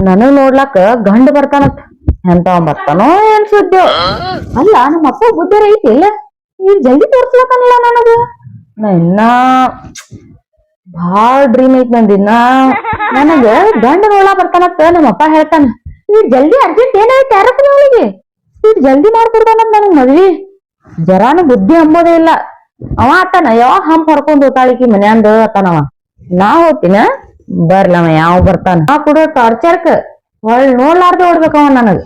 ನನಗ್ ನೋಡ್ಲಾಕ ಗಂಡ ಬರ್ತಾನತ್ ಎಂತವ ಬರ್ತಾನೋ ಏನ್ ಸುದ್ದಿ ಅಲ್ಲ ನಮ್ಮ ಅಪ್ಪ ಬುದ್ಧಿ ಐತಿ ಇಲ್ಲ ಈಗ ಜಲ್ದಿ ತೋರ್ಸ್ಲಕನಲ್ಲ ನನಗ ನಾ ಇನ್ನ ಭಾಳ ಡ್ರೀಮ್ ಐತ್ ನಂದಿನ್ನ ನನಗ ಗಂಡ ನೋಡ್ಲಾ ಬರ್ತಾನತ್ತ ನಮ್ಮಪ್ಪ ಹೇಳ್ತಾನ ಈಗ ಜಲ್ದಿ ಅರ್ಜೆಂಟ್ ಏನಾಯ್ತು ಯಾರಪ್ಪ ಅವಳಿಗೆ ಈಗ ಜಲ್ದಿ ಮಾಡ್ಕೊಡ್ತಾನಂತ ನನಗ್ ಮದ್ವಿ ಜರಾನು ಬುದ್ಧಿ ಅಂಬೋದೇ ಇಲ್ಲ ಅವ ಆತಾನ ಯಾವಾಗ ಹಂಪ್ ಹೊರ್ಕೊಂಡ್ ಹೋತಾಳಿಕಿ ಮನ್ಯಾಂದ ಆತಾನವ ನಾ ಹೋಗ್ತೀನ ಬರ್ಲವ ಯಾವ ಬರ್ತಾನ ನಾ ಕೊಡೋ ಟಾರ್ಚರ್ಕ್ ಹೊಳ್ ನೋಡ್ಲಾರ್ದೆ ಓಡ್ಬೇಕವ ನನಗ್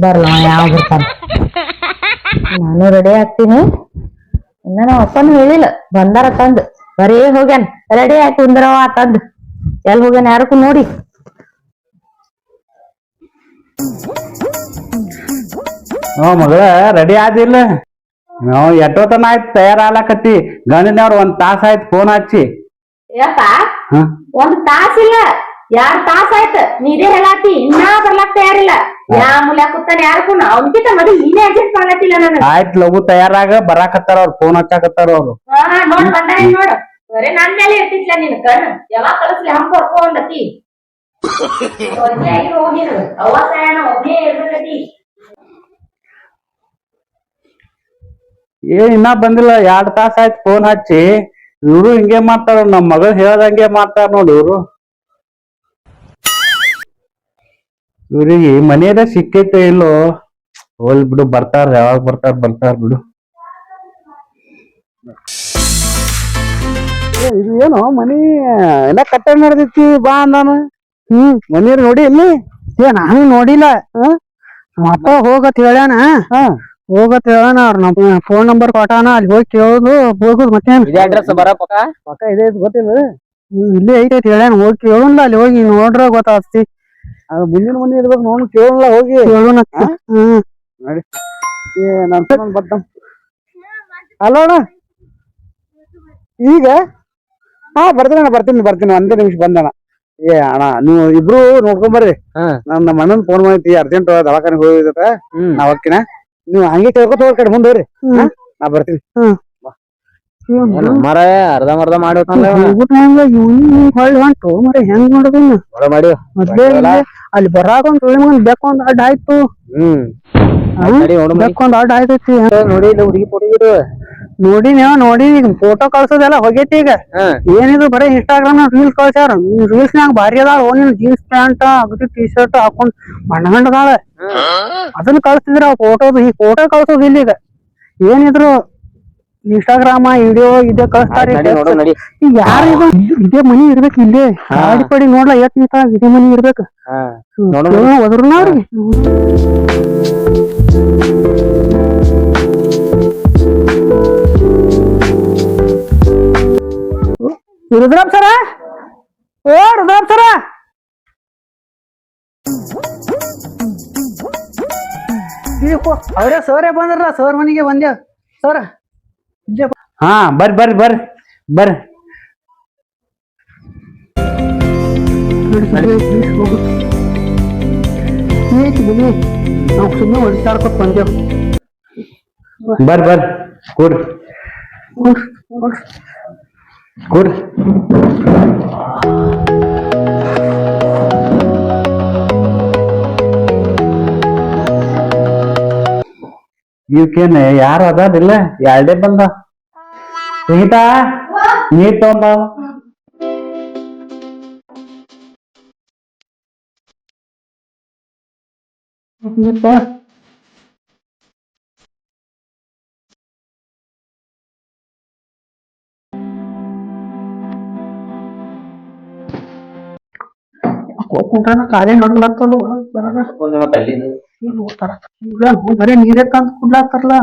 ಬರ್ಲವ ಯಾವ ಬರ್ತಾನ ನಾನು ರೆಡಿ ಆಗ್ತೀನಿ ಇನ್ನ ನಮ್ಮ ಅಪ್ಪನು ಹೇಳಿಲ್ಲ ಬಂದಾರ ತಂದ್ ಬರೀ ಹೋಗ್ಯಾನ ರೆಡಿ ಆಯ್ತು ಕುಂದ್ರವ ತಂದ್ ಎಲ್ ಹೋಗ್ಯಾನ ಯಾರಕ್ಕೂ ನೋಡಿ ಮಗಳ ರೆಡಿ ಆದಿಲ್ಲ ನಾವು ಎಷ್ಟೋತನ ಆಯ್ತು ತಯಾರಾಗ್ಲಕತ್ತಿ ಗಂಡನವ್ರ ಒಂದ್ ತಾಸ ಆಯ್ತು ಫೋನ್ ಹಚ್ಚಿ ಯಪ್ಪ ಒಂದ್ ತಾಸಿಲ್ಲ 2 ತಾಸ ಆಯ್ತ ನೀದೇ ಹೇಳಾತಿ ಇನ್ನ ಬರ್ಲಾಕ್ ತಯಾರಿಲ್ಲ ಯಾ ಮುಲ್ಯಾ ಕೂತಾನ ಯಾರಕ್ಕೂ ಅವ್ನ್ಕಿಂತ ಮೊದಲು ನೀನೇ ಅಡ್ಜಸ್ಟ್ ಮಾಡ್ಲತ್ತಿಲ್ಲ ನನಗ ಆಯ್ತು ಲಘು ತಯಾರಾಗ ಬರಾಕತ್ತಾರ ಅವ್ರು ಫೋನ್ ಹಚ್ಚಾಕತ್ತಾರ ಅವ್ರು ನೋಡ್ ಬಂದಾರ ನೋಡು ಬರೇ ನನ್ ಮೇಲೆ ಇರ್ತಿತ್ಲ ನಿನ್ ಕಣ್ ಯಾವಾಗ ಕಳಿಸ್ಲಿ ಹಂಪ ಹೊರ್ಕೊಂಡತಿ ಹೋಗಿ ಅವಸಾಯನ ಒಬ್ಬನೇ ಇರ್ಬೇಕತಿ ಇನ್ನ ಬಂದಿಲ್ಲ 2 ತಾಸ ಆಯ್ತು ಫೋನ್ ಹಚ್ಚಿ ಇವ್ರು ಹಿಂಗೆ ಮಾಡ್ತಾರ ನಮ್ ಮಗಳು ಹೇಳ್ದಂಗೆ ಮಾಡ್ತಾರ ನೋಡಿ ಇವ್ರಿಗೆ ಮನೆಯದ ಸಿಕ್ಕೈತೆ ಇಲ್ಲೋ ಹೋಲ್ ಬಿಡು ಬರ್ತಾರ ಯಾವಾಗ ಬರ್ತಾರ ಬಿಡು ಇದು ಏನೋ ಮನಿ ಎಲ್ಲ ಕಟ್ಟಡ ನಡೆದೈತಿ ಬಾ ಅಂದಾನ ಮನೆಯವ್ರು ನೋಡಿ ಇಲ್ಲಿ ನಾನು ನೋಡಿಲ್ಲ ಅಪ್ಪ ಹೋಗತ್ ಹೇಳ್ಯಾನ ಹೋಗತ್ ಹೇಳೋಣ ಅವ್ರ ನಮ್ಮ ಫೋನ್ ನಂಬರ್ ಕೊಟ್ಟಾನ ಅಲ್ಲಿ ಹೋಗಿ ಕೇಳೋದು ಹೋಗುದು ಮತ್ತೆ ಅಡ್ರೆಸ್ ಬರಪ್ಪ ಇದೆ ಗೊತ್ತಿಲ್ಲ ಇಲ್ಲೇ ಐತೈತಿ ಹೇಳ್ಯಾನ ಹೋಗಿ ಕೇಳೋಣ ಅಲ್ಲಿ ಹೋಗಿ ನೋಡ್ರ ಗೊತ್ತಾಗ್ತಿ ಅದು ಮುಂದಿನ ಮನೆ ಇರ್ಬೇಕು ನೋಡ್ ಕೇಳೋಣ ಹೋಗಿ ಕೇಳೋಣ ನೋಡಿ ನನ್ ಬರ್ತ ಅಲ್ಲೋಣ ಈಗ ಬರ್ತೀನಿ ಒಂದೇ ನಿಮಿಷ ಬಂದಣ ಅಣ್ಣ ನೀವು ಇಬ್ರು ನೋಡ್ಕೊಂಬರ್ರಿ ನಮ್ಮ ಅಣ್ಣನ್ ಫೋನ್ ಮಾಡೈತಿ ಅರ್ಜೆಂಟ್ ದವಾಖಾನೆಗೆ ಹೋಗಿದತ್ತ ನಾ ಹೋಗ್ತೀನ ನೀವು ಹಂಗೆ ಕೇಳ್ಕೊತ ಹೋಗ್ ಕಡೆ ಮುಂದೆ ಹೋಗ್ರಿ ನಾ ಬರ್ತೀನಿ ಅರ್ಧ ಮಾಡಿ ಹೊಂಟು ಮರ ಹೆಂಗ್ ಮಾಡೋದು ಅಲ್ಲಿ ಬರಾಕೊಂಡ್ ಬೇಕೊಂದ್ ಅಡ್ಡ ಆಯ್ತು ಬೇಕೊಂದ್ ಅಡ್ಡ ಆಯ್ತೈತಿ ನೋಡಿ ಹುಡುಗಿ ಹುಡುಗಿರು ನೋಡಿ ಈಗ ಫೋಟೋ ಕಳ್ಸೋದೆಲ್ಲ ಹೋಗೈತಿ ಈಗ ಏನಿದ್ರು ಬರೀ ಇನ್ಸ್ಟಾಗ್ರಾಮ್ ರೀಲ್ಸ್ ಕಳ್ಸ್ಯಾರ ರೀಲ್ಸ್ ನಾಗ ಭಾರಿ ಅದಾಳ ಜೀನ್ಸ್ ಪ್ಯಾಂಟ್ ಅಗದಿ ಟಿ ಶರ್ಟ್ ಹಾಕೊಂಡ್ ಬಣ್ಣಗಂಡದಾಳ ಅದನ್ನ ಕಳ್ಸ್ತಿದ್ರ ಈ ಫೋಟೋ ಕಳ್ಸೋದು ಇಲ್ಲಿ ಈಗ ಏನಿದ್ರು ಇನ್ಸ್ಟಾಗ್ರಾಮ ವಿಡಿಯೋ ಇದೇ ಕಳಿಸ್ತಾರೆ ಈಗ ಯಾರು ಇದೇ ಮನಿ ಇರ್ಬೇಕು ಇಲ್ಲೇ ಗಾಡಿ ಪಡಿ ನೋಡ್ಲಾ ಎಟ್ ನಿಂತ ಇದೇ ಮನಿ ಇರ್ಬೇಕು ಹೋದ್ರು ಅವ್ರಿಗೆ ರುದ್ರಾಮ್ ಸರ ರುದ್ರಾಮ್ ಸರ ಅವ್ರೇ ಸರೇ ಬಂದ್ರಲ್ಲ ಸರ್ ಮನೆಗೆ ಬಂದ್ಯಾವ ಸರ್ ಹಾ ಬರ್ರಿ ನಾವು ಸುಮ್ಮನೆ ಹೊಡಿಸಾಡ್ಕೊತ್ ಬಂದೇವ್ ಬರ್ರಿ ಕೂಡ್ರಿ ಇವಕ್ಕೇನ್ ಯಾರು ಅದಾರಿಲ್ಲ ಎರಡೇ ಬಂದ ಸಂಗೀತಾ ನೀರ್ ತಗೊಂಡ ಕಾಲೇ ನೋಡ್ಲಾಗ್ತಲ್ಲ ಬರೇ ನೀರೇ ತಂದ್ ಕುಡ್ಲಾಗ್ತಾರಲ್ಲ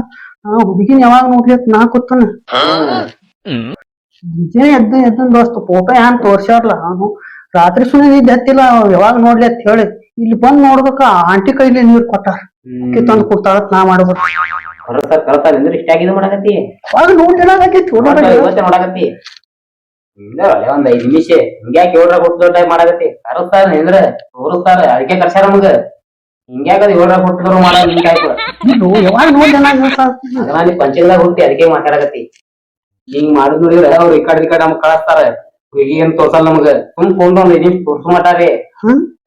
ಹುಡುಗಿನ ಯಾವಾಗ ನೋಡ್ಲಿಕ್ ನಾ ಕೂತಾನ ನಿಜೇ ಎದ್ದನ್ ದೋಸ್ತ ಫೋಟೋ ಏನ್ ತೋರ್ಸ್ಯಾರಲ್ಲ ಅವನು ರಾತ್ರಿ ಸುಮ್ಮನೆ ನಿದ್ದೆ ಹತ್ತಿಲ್ಲ ಯಾವಾಗ ನೋಡ್ಲಿ ಅಂತ ಹೇಳಿ ಇಲ್ಲಿ ಬಂದ್ ನೋಡ್ಬೇಕ ಆಂಟಿ ಕೈಲಿ ನೀರ್ ಕೊಟ್ಟಾರ ತಂದ್ ಕೊಡ್ತಾಳ ನಾ ಮಾಡ್ಬೇಕು ಅವಾಗ ನೋಡಾಕತ್ತಿ ಒಂದ್ 5 ನಿಮಿಷ ಹಿಂಗ್ಯಾಕ 7 ಕೊಟ್ಟು ಟೈಮ್ ಮಾಡಾಕತ್ತಿ ಕರಸ್ತಾರ ನಿಂದ್ರ ತೋರಿಸ್ತಾರ ಅದಕ್ಕೆ ಕರ್ಸ್ಯಾರ ನಮಗ ಹಿಂಗ್ಯಾಕ 7 ಕೊಟ್ಟಿದ್ರು ಮಾಡಾಕ ಯಾವಾಗ ನೋಡ್ಲಿ ಪಂಚದಾಗ ಹುಟ್ಟಿ ಅದಕ್ಕೆ ಮಾತಾಡಕತ್ತಿ ಹಿಂಗ್ ಮಾಡುದ್ ನೋಡಿದ್ರ ಅವ್ರು ಈ ಕಡೆ ನಮಗ್ ಕಳಿಸ್ತಾರ ಈಗೇನ್ ತೋರ್ಸಲ್ಲ ನಮಗ ಸುಮ್ ಫೋನ್ ತೋರ್ಸು ಮಾಟಾರಿ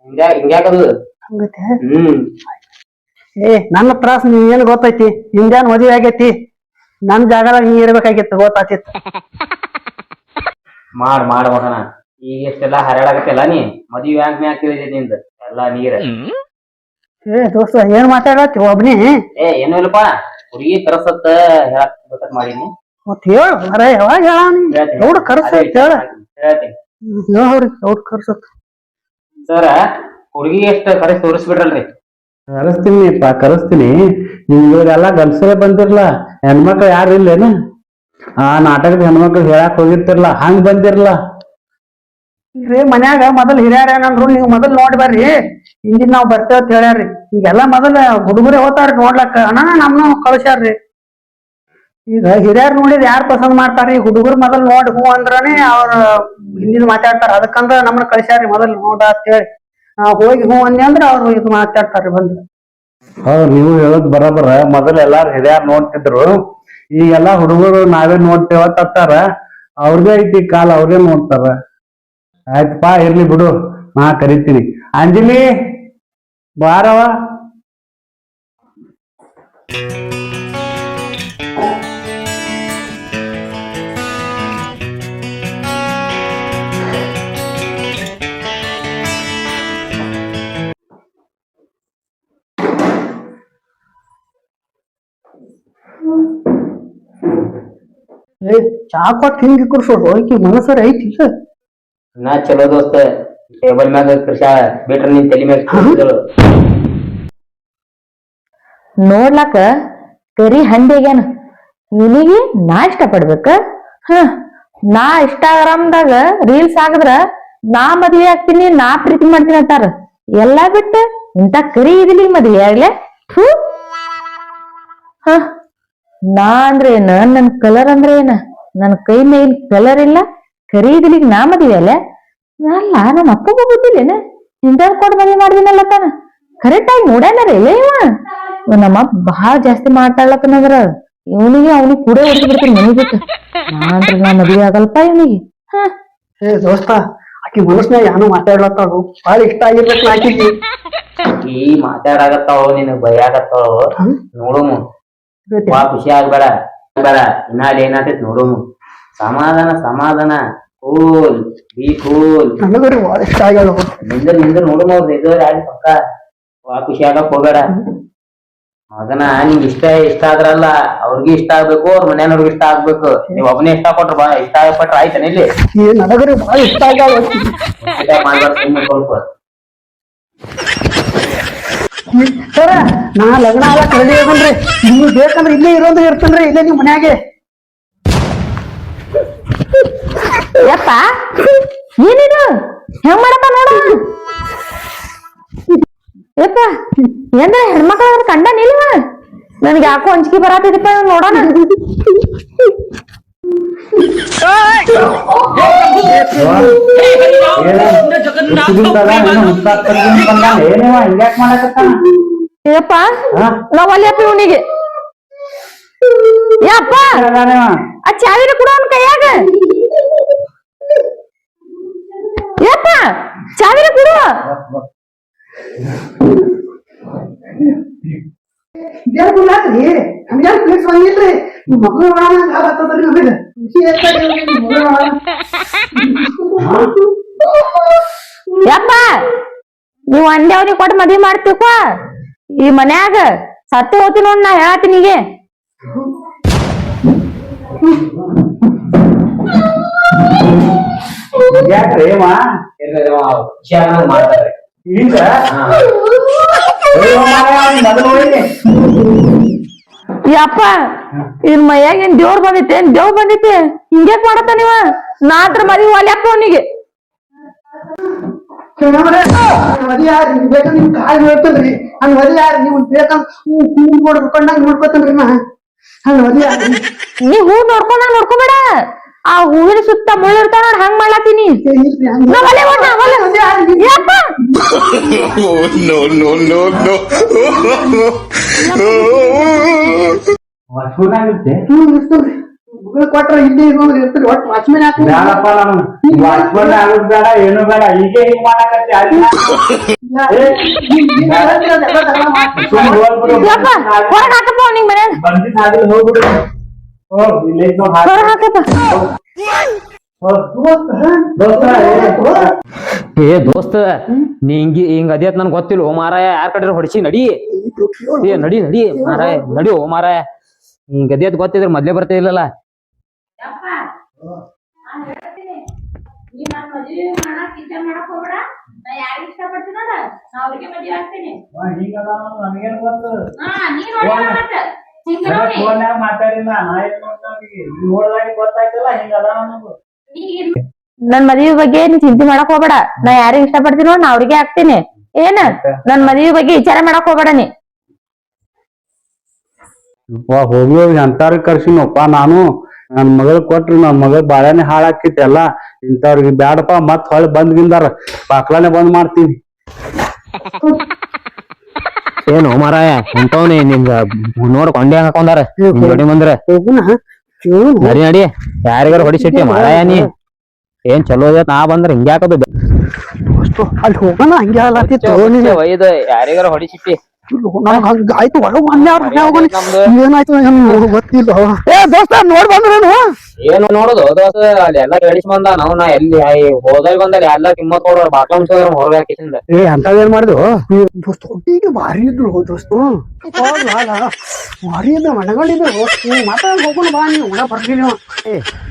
ಹಿಂಗ್ಯಾಕದು ಹಂಗತೆ ಹ್ಮ್ ಏ ನನ್ನ ತ್ರಾಸ ನೀ ಏನ್ ಗೊತ್ತೈತಿ ನಿಂದೇನ್ ಮದ್ವೆ ಆಗೈತಿ ನನ್ ಜಾಗದಾಗ ನೀ ಇರ್ಬೇಕಾಗಿತ್ತು ಗೊತ್ತಾತಿತ್ತು ಮಾಡ್ ಮಗನ ಈಗ ಎಷ್ಟೆಲ್ಲಾ ಹರಡಾಕತ್ತಿಲ್ಲ ನೀ ಮದ್ವಿ ಮ್ಯಾಕ್ ತಿಳಿದೈತಿ ನಿಂದ ಎಲ್ಲಾ ನೀರ ಏ ದೋಸ್ತ ಏನ್ ಮಾತಾಡತ್ತಿ ಒಬ್ನಿ ಏ ಏನು ಇಲ್ಲಪ್ಪ ಹುಡುಗಿ ಕರ್ಸತ್ತ ಹೇಳಕ್ ಬೇಕಂತ ಮಾಡೀನಿ ಮತ್ ಹೇಳ ಮರ ಯಾವಾಗ ಹೇಳ ನೋಡ್ ಕರ್ಸ ಹೇಳ ಹೇಳ್ತೀನಿ ಅವ್ರಿಗೆ ಅವ್ರು ಕರ್ಸತ್ ಸರ ಹುಡುಗಿ ಎಷ್ಟ ಕರೆಸಿ ತೋರಿಸ್ಬಿಡ್ರಲ್ರಿ ಕರೆಸ್ತೀನಿ ನಿಮ್ಗೆಲ್ಲ ಗಂಡಸರೇ ಬಂದಿರ್ಲ ಹೆಣ್ಮಕ್ಳು ಯಾರು ಇಲ್ಲೇನ ಆ ನಾಟಕದ ಹೆಣ್ಮಕ್ಳು ಹೇಳಕ್ ಹೋಗಿರ್ತಿರ್ಲ ಹಂಗ್ ಬಂದಿರ್ಲ ರೀ ಮನ್ಯಾಗ ಮೊದಲ್ ಹಿರಿಯರ್ ಏನಂದ್ರು ನೀವ್ ಮೊದಲ್ ನೋಡಿ ಬರ್ರಿ ಹಿಂದಿನ ನಾವ್ ಬರ್ತೇವ ಅಂತ ಹೇಳ್ಯಾರ್ರಿ ಈಗೆಲ್ಲಾ ಮೊದಲ ಹುಡುಗರೇ ಹೋತಾರ್ರಿ ನೋಡ್ಲಕ್ಕ ಅಣ್ಣ ನಮ್ನು ಕಳ್ಸ್ಯಾರ್ರಿ ಈಗ ಹಿರಿಯರ್ ನೋಡಿದ್ ಯಾರ್ ಪಸಂದ್ ಮಾಡ್ತಾರ್ರಿ ಹುಡುಗರು ಮೊದಲ್ ನೋಡಿ ಹೂ ಅಂದ್ರನೇ ಅವ್ರ ಹಿಂದಿನ ಮಾತಾಡ್ತಾರ ಅದಕ್ಕಂದ್ರ ನಮ್ಮನ್ನ ಕಳ್ಸ್ಯಾರ್ರಿ ಮೊದಲ್ ನೋಡ ಅಂತ ಹೇಳಿ ನಾವ್ ಹೋಗಿ ಹೂ ಅಂದೆ ಅಂದ್ರ ಅವ್ರು ಇದು ಮಾತಾಡ್ತಾರ್ರಿ ಬಂದು ಹೌದ್ ನೀವು ಹೇಳೋದ್ ಬರಬರ ಮೊದಲ ಎಲ್ಲಾರು ಹಿರಿಯಾರ್ ನೋಡ್ತಿದ್ರು ಈಗೆಲ್ಲಾ ಹುಡುಗರು ನಾವೇ ನೋಡ್ತೇವ ತತ್ತಾರ ಅವ್ರದೇ ಐತಿ ಕಾಲ ಅವ್ರೇ ನೋಡ್ತಾರ ಆಯ್ತಪ್ಪಾ ಇರ್ಲಿ ಬಿಡು ನಾ ಕರಿತೀನಿ ಅಂಜಲಿ ಬಾರವ ಏ ಚಾ ಕೊಟ್ಟು ಹಿಂಗಿ ಕುರ್ಸೋದು ಆಕಿ ಮನಸ್ಸರ ಐತಿ ನಾ ಚಲೋ ದೋಸ್ತ ಟೇಬಲ್ ಮ್ಯಾಗ ಕೃಷ ಬಿಟ್ರ ನಿನ್ ತಲೆ ಮ್ಯಾಗ ಕೂತಿದ್ದಳು. ನೋಡ್ಲಾಕ ಕರಿ ಹಂದಿಗ್ಯಾನ ಇವನಿಗೆ ನಾ ಇಷ್ಟ ಪಡ್ಬೇಕ ನಾ ಇನ್ಸ್ಟಾಗ್ರಾಮ್ದಾಗ ರೀಲ್ಸ್ ಹಾಕಿದ್ರ ನಾ ಮದ್ವೆ ಆಗ್ತೀನಿ ನಾ ಪ್ರೀತಿ ಮಾಡ್ತೀನಿ ಅಂತಾರ ಎಲ್ಲಾ ಬಿಟ್ಟು ಇಂತ ಕರಿ ಇದಿಲಿ ಮದ್ವೆ ಆಗ್ಲೆ ನಾ ಅಂದ್ರೆ ಏನ ನನ್ ಕಲರ್ ಅಂದ್ರೆ ಏನ ನನ್ ಕೈ ಮೇಲ್ ಕಲರ್ ಇಲ್ಲ ಕರಿ ಇದಿಲಿಗ್ ನಾ ಮದ್ವೆ ಅಲ್ಲ ಅಲ್ಲ ನಮ್ಮ ಅಪ್ಪಗೂ ಗೊತ್ತಿಲ್ಲೇನ ಇಂಥದ್ ಕೊಟ್ಟು ಮದ್ವೆ ಮಾಡ್ದಿನಲ್ಲ ತಾನ ಕರೆಕ್ಟ್ ಆಗಿ ನೋಡ್ಯಾನರೇ ಇವ ನಮ್ಮ ಬಹಳ ಜಾಸ್ತಿ ಮಾತಾಡ್ಲಕ್ಕನಂದ್ರ ಇವನಿಗೆ ಅವನಿಗೆ ಕೂಡ ಹೊಡಿಸಿ ಬಿಡ್ತೀನಿ ಮನೆ ಬಿಟ್ಟು ನಾ ಮದ್ವೆ ಆಗಲ್ಪ ಇವನಿಗೆ ಏ ದೋಸ್ತ ಆಕಿ ಮನಸ್ನಾಗ ಯಾನು ಮಾತಾಡ್ಲತ್ತಾಳು ಬಾಳ ಇಷ್ಟ ಆಗಿರ್ಬೇಕು ಆಕಿಗೆ ಈ ಮಾತಾಡಾಕತ್ತಾವ ನಿನಗ್ ಭಯ ಆಗತ್ತಾವ ನೋಡುಮು ಬಾ ಖುಷಿ ಆಗ್ಬೇಡ ಬೇಡ ಇನ್ನಾಡ್ ಏನಾತೈತ್ ನೋಡುಮು ಸಮಾಧಾನ ಕೂಲ್ ಬಿ ಕೂಲ್ ನನಗರಿ ಬಾಳ ಇಷ್ಟ ಆಗ್ಯಾಳ ನಿಂದ ನೋಡುಮು ಅವ್ರ ಎದುರು ಆಗಿ ಪಕ್ಕ ಬಾ ಖುಷಿ ಆಗಕ್ ಹೋಗ್ಬೇಡ ಮಗನ ನಿಂಗ್ ಇಷ್ಟ ಆದ್ರಲ್ಲ ಅವ್ರಿಗೂ ಇಷ್ಟ ಆಗ್ಬೇಕು ಅವ್ರ ಮನೆಯವ್ರಿಗೂ ಇಷ್ಟ ಆಗ್ಬೇಕು ನೀವ್ ಒಬ್ಬನೇ ಇಷ್ಟ ಪಟ್ರ ಆಯ್ತಾನ ಇಲ್ಲಿ ನನಗರಿ ಬಾಳ ಇಷ್ಟ ಆಗ್ಯಾಳ ಮಾಡ್ಬಾರ್ದು ಸುಮ್ನೆ ಸ್ವಲ್ಪ ಸರ ನಾ ಲಗ್ನ ಆಗಕ್ ರೆಡಿ ಆಗನ್ರಿ ನೀವು ಬೇಕಂದ್ರೆ ಇಲ್ಲೇ ಇರೋದು ಇರ್ತೇನ್ರಿ ಇಲ್ಲೇ ನಿಮ್ ಮನ್ಯಾಗೆ ಯಪ್ಪ ಏನಿದು ಹೆಂಗ್ ಮಾಡಪ್ಪ ನೋಡು ಯಪ್ಪ ಏನ್ರ ಹೆಣ್ಮಕ್ಳ ಕಂಡ ನಿಲ್ವ ನನ್ಗೆ ಯಾಕೋ ಅಂಜಿಕೆ ಬರತ್ತಿದಪ್ಪ ನೋಡೋಣ ಯಪ್ಪ ನಾವ್ ಅಲ್ಲಪ್ಪ ಇವನಿಗೆ ಯಪ್ಪ ಆ ಚಾವಿನ ಕೊಡು ಅವನ್ ಕೈಯಾಗ ಯಪ್ಪ ಚಾವಿನ ಕೊಡು ಇದೇನ್ರಿ ನಮ್ಗೇನ್ ಪ್ಲೇಸ್ ಬಂದಿಲ್ರಿ ನಿಮ್ ಮಕ್ಳು ಆಗತ್ತದ್ರಿ ನಮಗೆ ಯಪ್ಪ ನೀವ್ ಅಂದೆ ಅವ್ರಿಗೆ ಕೊಟ್ಟು ಮದ್ವಿ ಮಾಡ್ತೀವ ಈ ಮನ್ಯಾಗ ಸತ್ತು ಹೋಗ್ತೀನಿ ನೋಡ್ ನಾ ಹೇಳತ್ತೀನಿ ಈಗ ಯಾಕ್ರಿ ಖುಷಿ ಆಗ ಮಾಡ್ತಾರೆ ಈಗ ಯಪ್ಪ ಇನ್ ಮೈಯಾಗ ಏನ್ ದೇವ್ರ ಬಂದೈತೆ ಏನ್ ದೇವ್ ಬಂದೈತೆ ಹಿಂಗ್ಯಾಕ್ ಮಾಡತ್ತ ನೀವ ನಾ ಹತ್ರ ಮದ್ವಿ ಒಲ್ಯಪ್ಪ ಅವನಿಗೆ ಮದಿ ಯಾರು ನಿಮ್ ಬೇಕಂದ್ರೆ ನಿಮ್ ಕಾಲ್ ನೋಡ್ತೇನ್ರಿ ಹಂಗ ಮದಿ ಯಾರು ನೀವು ಬೇಕಂದ್ರೆ ನೋಡ್ಕೊಂಡಂಗ ನೋಡ್ಕೊತೇನ್ರಿ ನಾ ಹಂಗ ಮದಿ ಯಾರು ನೀ ಹೂ ನೋಡ್ಕೊಂಬೇಡ ಆ ಹೂವಿನ ಸುತ್ತ ಮುಳ್ಳಿರ್ತಾವ ನೋಡ್ ಹಂಗ್ ಮಾಡ್ಲಾತೀನಿ ಕೊಟ್ರ ಇಲ್ಲಿ ಇರ್ತೀರಿ ಒಟ್ಟು ವಾಚ್ಮೆನ್ ಹಾಕಿ ಬ್ಯಾಡಪ್ಪ ನಾನು ವಾಚ್ಮನ್ ಆಗೋದ್ ಬೇಡ ಏನು ಬೇಡ ಈಗ ಹಿಂಗ್ ಮಾಡಾಕತ್ತಿ ಯಪ್ಪ ಹೊರಗ್ ಹಾಕಪ್ಪ ಅವ್ನಿಗ್ ಮನ್ಯಾಗ ಬಂದಿದ್ ಹಾದಿಲ್ ಹೋಗ್ಬಿಡು ಹೋಗ್ ಇಲ್ಲೇ ನೋಡ್ ಹೊರಗ್ ಹಾಕಪ್ಪ ಏ ದೋಸ್ತ ನೀ ಹಿಂಗ ಅದೇತ್ ನನ್ ಗೊತ್ತಿಲ್ಲ ಓ ಮಾರಾಯ ಯಾರ್ ಕಡೆ ಹೊಡಿಸಿ ನಡಿ ಏ ನಡಿ ನಡಿ ಮಾರಾಯ ನಡಿ ಓ ಮಾರಾಯ ಹಿಂಗ ಅದೇತ್ ಗೊತ್ತಿದ್ರೆ ಮೊದ್ಲೇ ಬರ್ತಾ ಇಲ್ಲಲ್ಲ ನನಗೇನ್ ಗೊತ್ತು ಮಾತಾಡಿನ ನಾ ಏನ್ ನೋಡ್ದಾಗ ಗೊತ್ತಾಯ್ತಲ್ಲ ಹಿಂಗ ಅದಾವ ನಮ್ದು ನನ್ ಮದ್ವಿ ಬಗ್ಗೆ ನೀ ಚಿಂತೆ ಮಾಡಕ್ ಹೋಗ್ಬೇಡ ನಾ ಯಾರಿಗ್ ಇಷ್ಟ ಪಡ್ತೀನೋ ನಾ ಅವ್ರಿಗೆ ಹಾಕ್ತೀನಿ ಏನ ನನ್ ಮದ್ವಿ ಬಗ್ಗೆ ವಿಚಾರ ಮಾಡಕ್ ಹೋಗ್ಬೇಡ ನೀ ಹೋಗಿ ಎಂತಾವ್ರಿಗೆ ಕರ್ಸಿನಪ್ಪ ನಾನು ನನ್ ಮಗಳ ಕೊಟ್ರಿ ನನ್ ಮಗಳ ಬಾಳೆನೆ ಹಾಳಾಕಿತ್ತಲ್ಲ ಇಂಥವ್ರಿಗೆ ಬ್ಯಾಡಪ್ಪ ಮತ್ ಹೊಳ್ಳಿ ಬಂದ್ಗಿಂದಾರ ಬಾಕ್ಲಾನೆ ಬಂದ್ ಮಾಡ್ತೀನಿ ಏನು ಮಾರಾಯ ಎಂತವನಿ ನಿಮ್ಗ ನೋಡ್ ಕೊಂಡೆ ಹಾಕೊಂಡಾರ ಜೋಡಿ ಬಂದ್ರ ನಡಿ ನಡಿ ಯಾರಿಗಾರ ಹೊಡಿಸಿಟ್ಟಿ ಮಾರಾಯ ನೀ ಏನ್ ಚಲೋ ಐತ್ ನಾ ಬಂದ್ರ ಹಿಂಗ್ಯಾಕದು ಅಲ್ಲಿ ಹೋಗೋಣ ಹಂಗೆ ಅಲ್ಲತ್ತಿತ್ತು ಒಯ್ದ ಯಾರಿಗಾರ ಹೊಡಿಸಿಟ್ಟಿ ಆಯ್ತು ಒಳಗ್ ಏನಾಯ್ತು ಗೊತ್ತಿಲ್ಲ ಏ ದೋಸ್ತ ನೋಡ್ ಬಂದ್ರೇನು ಏನು ನೋಡುದು ದೋಸ್ತ ಅಲ್ಲಿ ಎಲ್ಲಾ ಕೇಳಿಸ್ ಬಂದ ನಾವು ನಾ ಎಲ್ಲಿ ಹೋದಾಗ ಬಂದಲ್ಲಿ ಎಲ್ಲಾ ಕಿಮ್ಮತ್ ಕೊಡೋರು ಬಾಕ್ಲಮ್ ಹೊರಗೆ ಹಾಕಿಸಿಂದ ಏ ಅಂತವೇನ್ ಮಾಡಿದ್ವು ದೋಸ್ತ ಒಟ್ಟಿಗೆ ಭಾರಿ ಇದ್ರು ದೋಸ್ತು ಭಾರಿ ಇದ್ದ ಮನಗಳಿದ್ರು ಮಾತಾಡ ಹೋಗೋಣ ಬಾ ನೀವು ಒಳ ಬರ್ತೀನಿ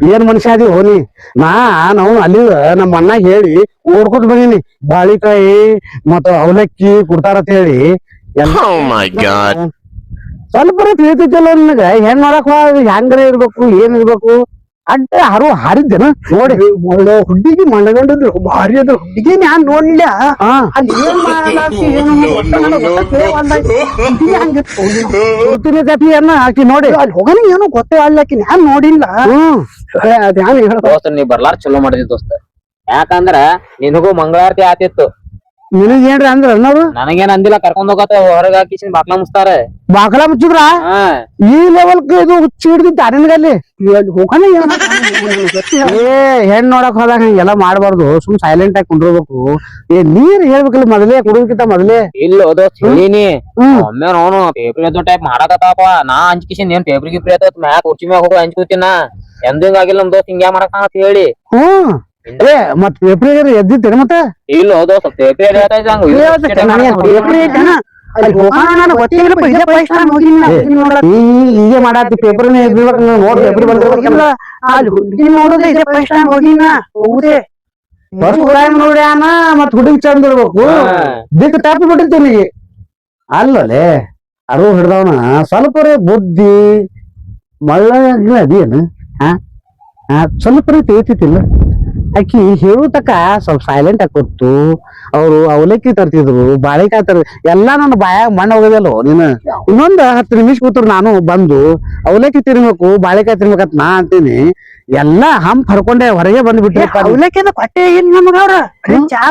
ಏನ್ ಮನುಷ್ಯ ಅದಿ ಹೋನಿ ನಾವು ಅಲ್ಲಿ ನಮ್ಮ ಅಣ್ಣ ಹೇಳಿ ಓಡ್ಕೊತ್ ಬಂದೀನಿ ಬಾಳಿಕಾಯಿ ಮತ್ತ ಅವಲಕ್ಕಿ ಕೊಡ್ತಾರತ್ ಹೇಳಿ ಸ್ವಲ್ಪ ತಿಳಿತೈತಲ್ಲ ನನಗ ಹೆಣ್ ಮಾಡಕ್ ಹೆಂಗ್ರ ಇರ್ಬೇಕು ಏನ್ ಇರ್ಬೇಕು ಅಡ್ಡ ಯಾರು ಹಾರಿದ್ದೇನ ನೋಡಿ ಒಳ್ಳೆ ಹುಡ್ಡಿಗೆ ಮಣ್ಣಗೊಂಡಿದ್ರು ಭಾರಿ ಅದ್ರ ಹುಡ್ಡಿಗೆ ನಾನ್ ನೋಡ್ಲಿಲ್ಲ ಅಲ್ಲಿ ಏನ್ ಮಾಡಲಾಕಿ ಏನು ಆಕಿ ನೋಡಿ ಅಲ್ಲಿ ಹೋಗನ ಏನು ಗೊತ್ತೇ ಆಗ್ಲಾಕಿ ನಾನ್ ನೋಡಿಲ್ಲ ಅದ್ಯಾನ ದೋಸ್ತ ನೀ ಬರ್ಲಾರ ಚಲೋ ಮಾಡಿದಿ ದೋಸ್ತ ಯಾಕಂದ್ರ ನಿನಗೂ ಮಂಗಳಾರತಿ ಆತಿತ್ತು ನಿನಗ್ ಏನ್ರಿ ಅಂದ್ರ ಅನ್ನೋರು ನನಗೇನ್ ಅಂದಿಲ್ಲ ಕರ್ಕೊಂಡ್ ಹೋಗತ್ತ ಹೊರಗ ಹಾಕಿಸಿ ಬಾಕ್ಲಾ ಮುಚ್ತಾರ ಬಾಕಲ ಮುಚ್ಚಿದ್ರ ಈ ಲೆವೆಲ್ ಇದು ಹುಚ್ಚಿ ಹಿಡ್ದಿತ್ತು ಅರಣ್ಯದಲ್ಲಿ ಹೋಗನ ಏ ಹೆಣ್ ನೋಡಕ್ ಹೋದಾಗ ಹಿಂಗೆಲ್ಲ ಮಾಡ್ಬಾರ್ದು ಸುಮ್ ಸೈಲೆಂಟ್ ಆಗಿ ಕುಂಡ್ರಬೇಕು ಏ ನೀರ್ ಹೇಳ್ಬೇಕಲ್ಲ ಮೊದಲೇ ಕುಡಿಯೋಕ್ಕಿಂತ ಮೊದಲೇ ಇಲ್ಲ ದೋಸ್ತ್ ಹೇಳಿನಿ ಒಮ್ಮೆ ನೋನು ಪೇಪರ್ ಎದ್ದು ಟೈಪ್ ಮಾಡಕತ್ತಾಪ ನಾ ಹಂಚ್ಕಿಸಿನ್ ಏನ್ ಪೇಪರ್ ಗಿಪ್ರಿ ಆತ ಮ್ಯಾಕ್ ಉಚ್ಚಿ ಮ್ಯಾಗ ಹೋಗಿ ಹಂಚ್ಕೋತಿನ ಎಂದೂ ಹಿಂಗಾಗಿಲ್ಲ ನಮ್ ದೋಸ್ತ್ ಹಿಂಗ್ಯಾ ಮಾಡಕ ಅಂತ ಹೇಳಿ ಏ ಮತ್ ಪೇಪರ್ ಎದ್ದಿತ್ತೇನ ಮತ್ತ ಇಲ್ಲ ದೋಸ್ತ್ ಪೇಪರ್ ಹೀಗೆ ಮಾಡತ್ತಿ ಪೇಪರ್ ನೋಡ್ ಪೇಪರ್ ಬರ್ದಿರ್ಬೇಕಲ್ಲ ಅಲ್ಲಿ ಹುಡುಗಿ ನೋಡುದೇ ಇದೆ ಫಸ್ಟ್ ಟೈಮ್ ಹೋಗಿನ ಹೋಗುದೇ ಫಸ್ಟ್ ಟೈಮ್ ನೋಡ್ಯಾನ ಮತ್ ಹುಡುಗಿ ಚಂದ ಇರ್ಬೇಕು ದಿಕ್ ತಪ್ಪಿ ಬಿಟ್ಟಿರ್ತೀನಿ ಅಲ್ಲೇ ಅದು ಹಿಡ್ದವನ ಸ್ವಲ್ಪ ಬುದ್ಧಿ ಮಳ್ಳ ಅದೇನು ಸ್ವಲ್ಪ ತಿಳಿತಿಲ್ಲ ಆಕಿ ಹೇಳುತಕ್ಕ ಸ್ವಲ್ಪ ಸೈಲೆಂಟ್ ಆಗಿ ಕೂತು ಅವ್ರು ಅವಲಕ್ಕಿ ತರ್ತಿದ್ರು ಬಾಳೆಕಾಯಿ ಎಲ್ಲಾ ನನ್ನ ಬಾಯಾಗ ಮಣ್ಣು ಹೋಗೋದಲ್ಲೋ ನೀನು ಇನ್ನೊಂದ್ 10 ನಿಮಿಷ ಕೂತ್ರು ನಾನು ಬಂದು ಅವಲಕ್ಕಿ ತಿನ್ಬೇಕು ಬಾಳೆಕಾಯಿ ತಿನ್ಬೇಕಂತ ನಾ ಅಂತೀನಿ ಎಲ್ಲಾ ಹಂಪ್ ಹರ್ಕೊಂಡೆ ಹೊರಗೆ ಬಂದ್ಬಿಟ್ರೆ ಅವಲಕ್ಕಿ ಕೊಟ್ಟೆ ಏನ್ ನಮಗ ಅವ್ರ ಚಾ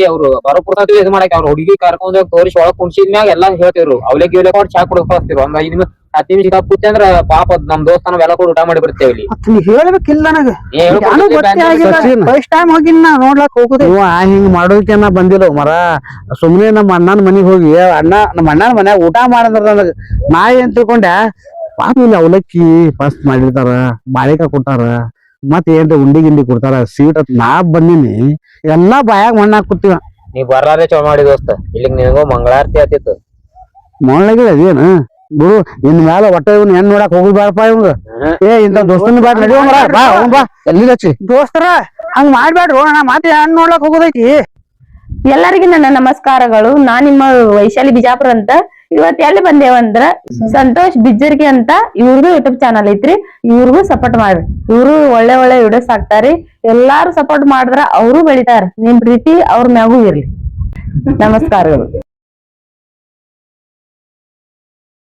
ಅವ್ರು ಬರೋ ಇದು ಮಾಡಕ್ ಅವ್ರ ಹುಡುಗಿ ಕರ್ಕೊಂಡ್ ಹೋಗಿ ತೋರಿಸಿ ಒಳಗ್ ಕುಣ್ಸಿದ್ಮ್ಯಾಗ ಎಲ್ಲಾ ಹೇಳ್ತಿರು ಅವಲಕ್ಕಿ ಚಾ ಕುಡಕ್ ಕಳಿಸ್ತಿರು ಒಂದ್ 5 ನಿಮಿಷ 10 ನಿಮಿಷ ಕೂತಿ ಅಂದ್ರ ಪಾಪ ನಮ್ ದೋಸ್ತ ಎಲ್ಲ ಕೂಡ ಊಟ ಮಾಡಿ ಬರ್ತೇವೆ ಇಲ್ಲಿ ಹೇಳ್ಬೇಕಿಲ್ಲ ನನಗ ಫಸ್ಟ್ ಟೈಮ್ ಹೋಗಿನ್ ನಾ ನೋಡ್ಲಾಕ್ ಹೋಗುದೇ ಹಿಂಗ್ ಮಾಡೋದಕ್ಕೆ ಬಂದಿಲ್ಲ ಮರ ಸುಮ್ನೆ ನಮ್ಮ ಅಣ್ಣನ ಮನಿಗ್ ಹೋಗಿ ನಮ್ಮ ಅಣ್ಣನ ಮನ್ಯಾಗ ಊಟ ಮಾಡಂದ್ರ ನನಗ ನಾ ಏನ್ ತಿಳ್ಕೊಂಡೆ ಪಾಪ ಇಲ್ಲಿ ಅವಲಕ್ಕಿ ಫಸ್ಟ್ ಮಾಡಿರ್ತಾರ ಬಾಳೆಕಾಯಿ ಕೊಡ್ತಾರ ಮತ್ ಏನ್ರ ಉಂಡಿ ಗಿಂಡಿ ಕೊಡ್ತಾರ ಸ್ವೀಟ್ ನಾ ಬಂದಿನಿ ಎಲ್ಲಾ ಬಾಯಾಗ ಮಣ್ಣ ಹಾಕುತ್ತೀವ ನೀ ಬರ್ಲಾರೆ ಚಲೋ ಮಾಡಿ ದೋಸ್ತ ಇಲ್ಲಿ ನಿನಗೂ ಮಂಗಳಾರತಿ ಆತಿತ್ತು ಮೊಳ್ಳಿಗೆ ಅದೇನು ಬಿಡು ಇನ್ ಮ್ಯಾಲ ಒಟ್ಟ ಇವ್ನ ಹೆಣ್ ನೋಡಕ್ ಹೋಗುದಾರಪ್ಪ ಇವಂಗ ಏ ಇಂತ ದೋಸ್ತನ ಬಾ ನಡಿ ಬಾ ಎಲ್ಲಿ ಹಚ್ಚಿ ದೋಸ್ತರ ಹಂಗ ಮಾಡ್ಬೇಡ್ರು ನಾ ಮತ್ತೆ ಹೆಣ್ ನೋಡ್ಲಕ್ ಹೋಗೋದೈತಿ ಎಲ್ಲರಿಗೂ ನನ್ನ ನಮಸ್ಕಾರಗಳು ನಾನ್ ನಿಮ್ಮ ವೈಶಾಲಿ ಬಿಜಾಪುರ ಅಂತ ಇವತ್ ಎಲ್ಲಿ ಬಂದೇವಂದ್ರ ಸಂತೋಷ್ ಬಿಜ್ಜರ್ಗಿ ಅಂತ ಇವ್ರದು ಯೂಟ್ಯೂಬ್ ಚಾನಲ್ ಐತ್ರಿ ಇವ್ರಿಗೂ ಸಪೋರ್ಟ್ ಮಾಡ್ರಿ ಇವ್ರು ಒಳ್ಳೆ ವಿಡಿಯೋಸ್ ಹಾಕ್ತಾರಿ ಎಲ್ಲಾರು ಸಪೋರ್ಟ್ ಮಾಡಿದ್ರ ಅವರು ಬೆಳಿತಾರ ನಿಮ್ ಪ್ರೀತಿ ಅವ್ರ ಮ್ಯಾಗೂ ಇರ್ಲಿ ನಮಸ್ಕಾರಗಳು.